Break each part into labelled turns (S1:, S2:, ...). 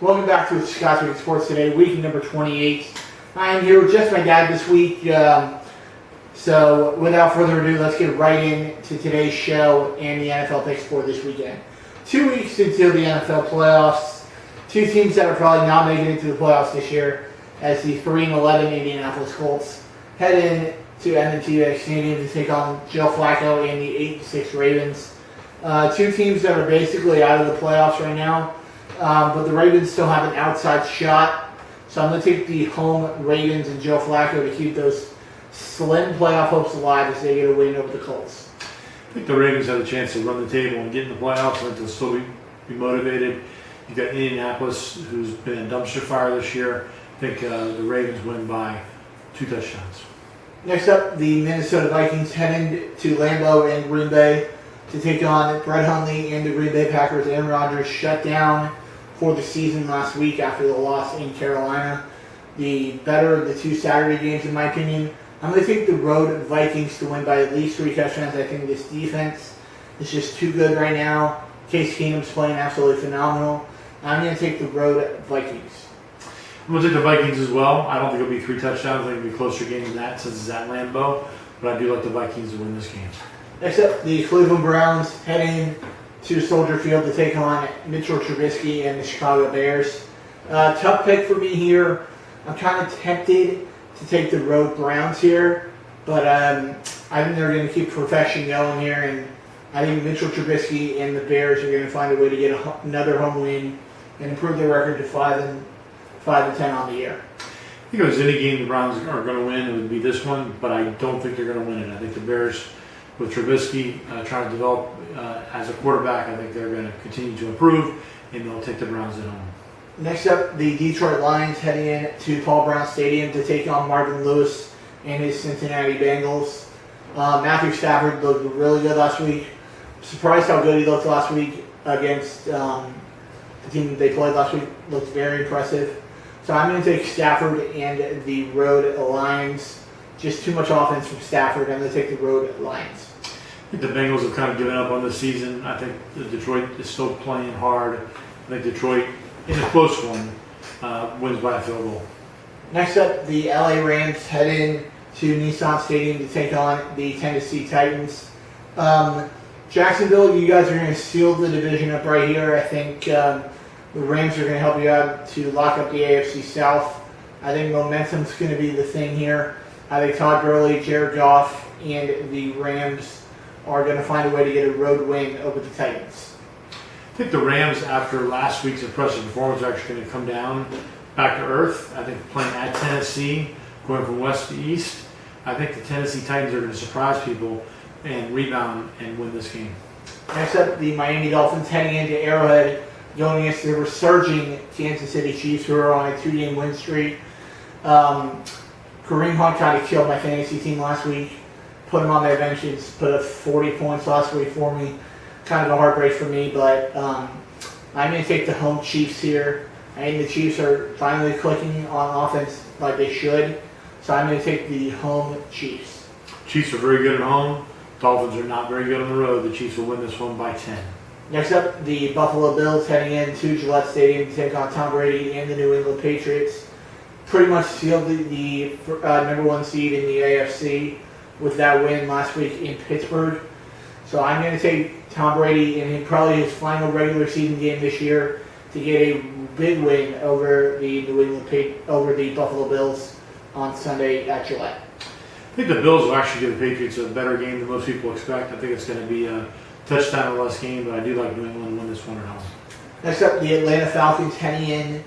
S1: Welcome back to Scott's Week Sports Today, week number 28. I am here with just my dad this week. So without further ado, let's get right into today's show and the NFL picks for this weekend. 2 weeks until the NFL playoffs. Two teams that are probably not making it to the playoffs this year, as the 3-11 Indianapolis Colts head in to M&T Stadium to take on Joe Flacco and the 8-6 Ravens. Two teams that are basically out of the playoffs right now. But the Ravens still have an outside shot. So I'm going to take the home Ravens and Joe Flacco to keep those slim playoff hopes alive as they get a win over the Colts.
S2: I think the Ravens have a chance to run the table and get in the playoffs. I think they'll still be motivated. You've got Indianapolis, who's been a dumpster fire this year. I think the Ravens win by 2 touchdowns.
S1: Next up, the Minnesota Vikings heading to Lambeau and Green Bay to take on Brett Hundley and the Green Bay Packers. Aaron Rodgers shut down for the season last week after the loss in Carolina. The better of the 2 Saturday games, in my opinion. I'm going to take the road Vikings to win by at least 3 touchdowns. I think this defense is just too good right now. Case Keenum's playing absolutely phenomenal. I'm going to take the road Vikings.
S2: I'm going to take the Vikings as well. I don't think it'll be 3 touchdowns. I think it'll be a closer game than that since it's at Lambeau. But I do like the Vikings to win this game.
S1: Next up, the Cleveland Browns heading to Soldier Field to take on Mitchell Trubisky and the Chicago Bears. Tough pick for me here. I'm kind of tempted to take the road Browns here, but I think they're going to keep perfection going here, and I think Mitchell Trubisky and the Bears are going to find a way to get another home win and improve their record to 5-10 on the year.
S2: I think if there's any game the Browns are going to win, it would be this one, but I don't think they're going to win it. I think the Bears, with Trubisky trying to develop as a quarterback, I think they're going to continue to improve, and they'll take the Browns at home.
S1: Next up, the Detroit Lions heading in to Paul Brown Stadium to take on Marvin Lewis and his Cincinnati Bengals. Matthew Stafford looked really good last week. Surprised how good he looked last week against the team that they played last week. Looked very impressive. So I'm going to take Stafford and the road Lions. Just too much offense from Stafford. I'm going to take the road Lions.
S2: I think the Bengals have kind of given up on this season. I think Detroit is still playing hard. I think Detroit, in a close one, wins by a field goal.
S1: Next up, the LA Rams head in to Nissan Stadium to take on the Tennessee Titans. Jacksonville, you guys are going to seal the division up right here. I think the Rams are going to help you out to lock up the AFC South. I think momentum's going to be the thing here. I think Todd Gurley, Jared Goff, and the Rams are going to find a way to get a road win over the Titans.
S2: I think the Rams, after last week's impressive performance, are actually going to come down back to earth. I think playing at Tennessee, going from west to east, I think the Tennessee Titans are going to surprise people and rebound and win this game.
S1: Next up, the Miami Dolphins heading into Arrowhead, going against the resurging Kansas City Chiefs, who are on a 2-game win streak. Kareem Hunt kind of killed my fantasy team last week. Put him on my benches, put up 40 points last week for me. Kind of a heartbreak for me, but I'm going to take the home Chiefs here. I think the Chiefs are finally clicking on offense like they should, so I'm going to take the home Chiefs.
S2: Chiefs are very good at home. Dolphins are not very good on the road. The Chiefs will win this one by 10.
S1: Next up, the Buffalo Bills heading into Gillette Stadium to take on Tom Brady and the New England Patriots. Pretty much sealed the number 1 seed in the AFC with that win last week in Pittsburgh. So I'm going to take Tom Brady in probably his final regular season game this year to get a big win over the Buffalo Bills on Sunday at Gillette.
S2: I think the Bills will actually give the Patriots a better game than most people expect. I think it's going to be a touchdown or less game, but I do like New England to win this one at home.
S1: Next up, the Atlanta Falcons heading in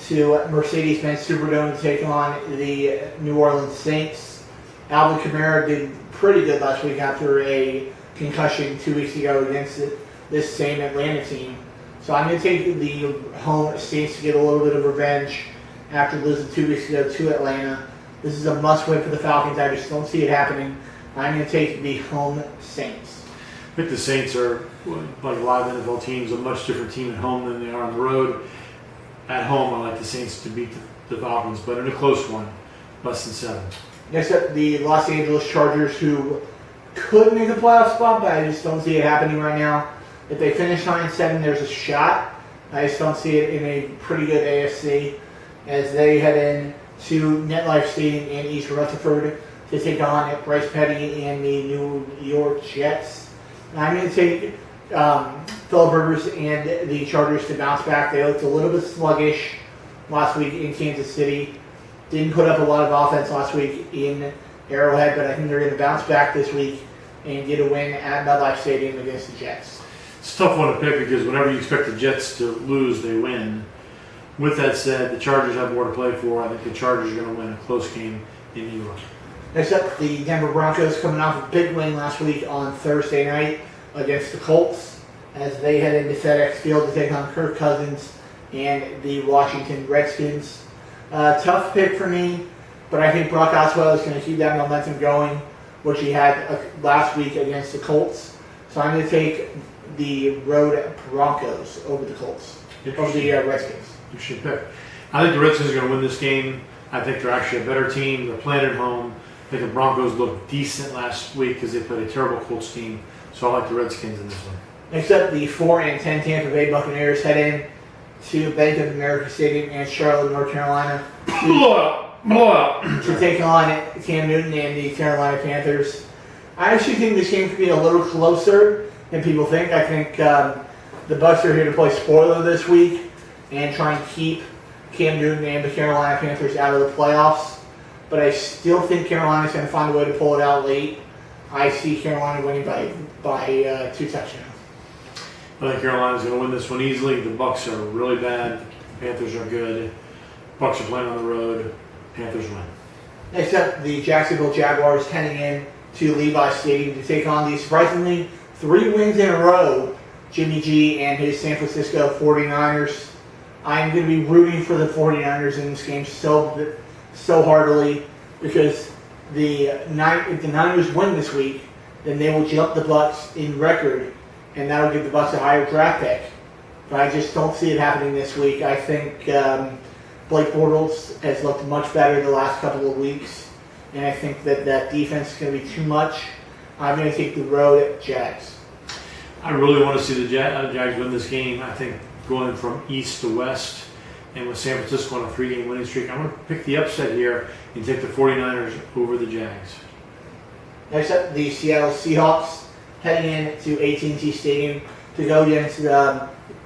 S1: to Mercedes-Benz Superdome to take on the New Orleans Saints. Alvin Kamara did pretty good last week after a concussion 2 weeks ago against this same Atlanta team. So I'm going to take the home Saints to get a little bit of revenge after losing 2 weeks ago to Atlanta. This is a must-win for the Falcons. I just don't see it happening. I'm going to take the home Saints.
S2: I think the Saints are, like a lot of NFL teams, a much different team at home than they are on the road. At home, I like the Saints to beat the Falcons, but in a close one, less than 7.
S1: Next up, the Los Angeles Chargers, who could make a playoff spot, but I just don't see it happening right now. If they finish 9-7, there's a shot. I just don't see it in a pretty good AFC as they head in to MetLife Stadium in East Rutherford to take on Bryce Petty and the New York Jets. I'm going to take Phillip Rivers and the Chargers to bounce back. They looked a little bit sluggish last week in Kansas City. Didn't put up a lot of offense last week in Arrowhead, but I think they're going to bounce back this week and get a win at MetLife Stadium against the Jets.
S2: It's a tough one to pick because whenever you expect the Jets to lose, they win. With that said, the Chargers have more to play for. I think the Chargers are going to win a close game in New York.
S1: Next up, the Denver Broncos coming off a big win last week on Thursday night against the Colts as they head into FedEx Field to take on Kirk Cousins and the Washington Redskins. Tough pick for me, but I think Brock Osweiler is going to keep that momentum going, which he had last week against the Colts. So I'm going to take the road Broncos over the Colts, over the Redskins.
S2: Interesting pick. I think the Redskins are going to win this game. I think they're actually a better team. They're playing at home. I think the Broncos looked decent last week because they played a terrible Colts team. So I like the Redskins in this one.
S1: Next up, the 4-10 Tampa Bay Buccaneers head in to Bank of America Stadium in Charlotte, North Carolina to take on Cam Newton and the Carolina Panthers. I actually think this game could be a little closer than people think. I think the Bucs are here to play spoiler this week and try and keep Cam Newton and the Carolina Panthers out of the playoffs. But I still think Carolina's going to find a way to pull it out late. I see Carolina winning by 2 touchdowns.
S2: I think Carolina's going to win this one easily. The Bucs are really bad. Panthers are good. Bucs are playing on the road. Panthers win.
S1: Next up, the Jacksonville Jaguars heading in to Levi Stadium to take on the surprisingly 3 wins in a row, Jimmy G and his San Francisco 49ers. I'm going to be rooting for the 49ers in this game so heartily because if the Niners win this week, then they will jump the Bucs in record, and that'll give the Bucs a higher draft pick. But I just don't see it happening this week. I think Blake Bortles has looked much better the last couple of weeks, and I think that defense is going to be too much. I'm going to take the road Jags.
S2: I really want to see the Jags win this game. I think going from east to west, and with San Francisco on a 3-game winning streak, I'm going to pick the upset here and take the 49ers over the Jags.
S1: Next up, the Seattle Seahawks heading in to AT&T Stadium to go against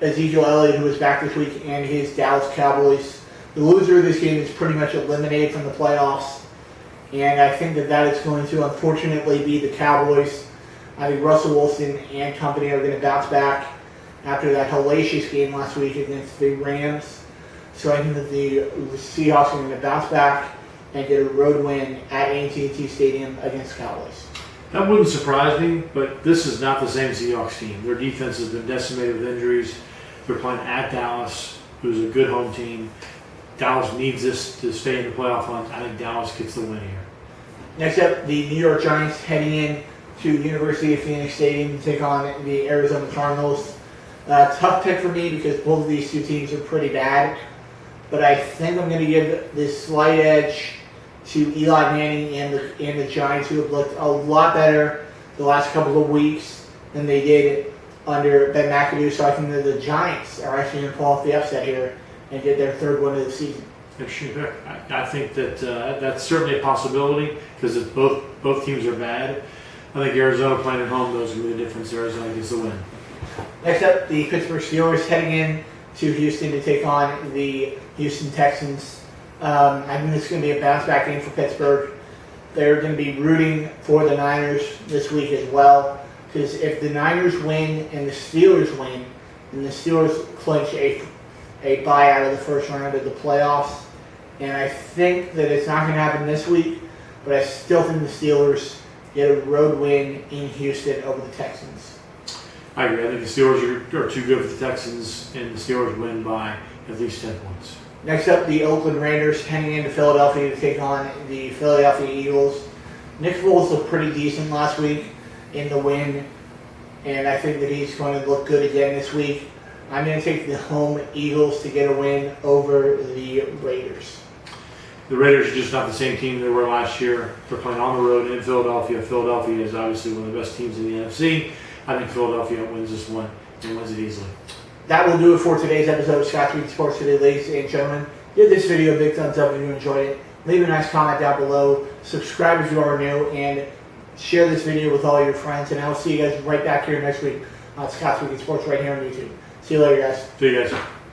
S1: Ezekiel Elliott, who is back this week, and his Dallas Cowboys. The loser of this game is pretty much eliminated from the playoffs, and I think that is going to unfortunately be the Cowboys. I think Russell Wilson and company are going to bounce back after that hellacious game last week against the Rams. So I think that the Seahawks are going to bounce back and get a road win at AT&T Stadium against Cowboys.
S2: That wouldn't surprise me, but this is not the same Seahawks team. Their defense has been decimated with injuries. They're playing at Dallas, who's a good home team. Dallas needs this to stay in the playoff hunt. I think Dallas gets the win here.
S1: Next up, the New York Giants heading in to University of Phoenix Stadium to take on the Arizona Cardinals. Tough pick for me because both of these 2 teams are pretty bad. But I think I'm going to give this slight edge to Eli Manning and the Giants, who have looked a lot better the last couple of weeks than they did under Ben McAdoo. So I think that the Giants are actually going to pull off the upset here and get their 3rd win of the season.
S2: Interesting pick. I think that that's certainly a possibility because both teams are bad. I think Arizona playing at home, those are going to be the difference. Arizona gets the win.
S1: Next up, the Pittsburgh Steelers heading in to Houston to take on the Houston Texans. I think this is going to be a bounce-back game for Pittsburgh. They're going to be rooting for the Niners this week as well, because if the Niners win and the Steelers win, then the Steelers clinch a bye out of the first round of the playoffs. And I think that it's not going to happen this week, but I still think the Steelers get a road win in Houston over the Texans.
S2: I agree. I think the Steelers are too good for the Texans, and the Steelers win by at least 10 points.
S1: Next up, the Oakland Raiders heading into Philadelphia to take on the Philadelphia Eagles. Nick Foles looked pretty decent last week in the win, and I think that he's going to look good again this week. I'm going to take the home Eagles to get a win over the Raiders.
S2: The Raiders are just not the same team they were last year. They're playing on the road in Philadelphia. Philadelphia is obviously one of the best teams in the NFC. I think Philadelphia wins this one and wins it easily.
S1: that will do it for today's episode of Scott's Week Sports Today, ladies and gentlemen. Give this video a big thumbs up if you enjoyed it. Leave a nice comment down below. Subscribe if you are new, and share this video with all your friends. And I'll see you guys right back here next week on Scott's Week Sports right here on YouTube. See you later, guys.
S2: See you guys.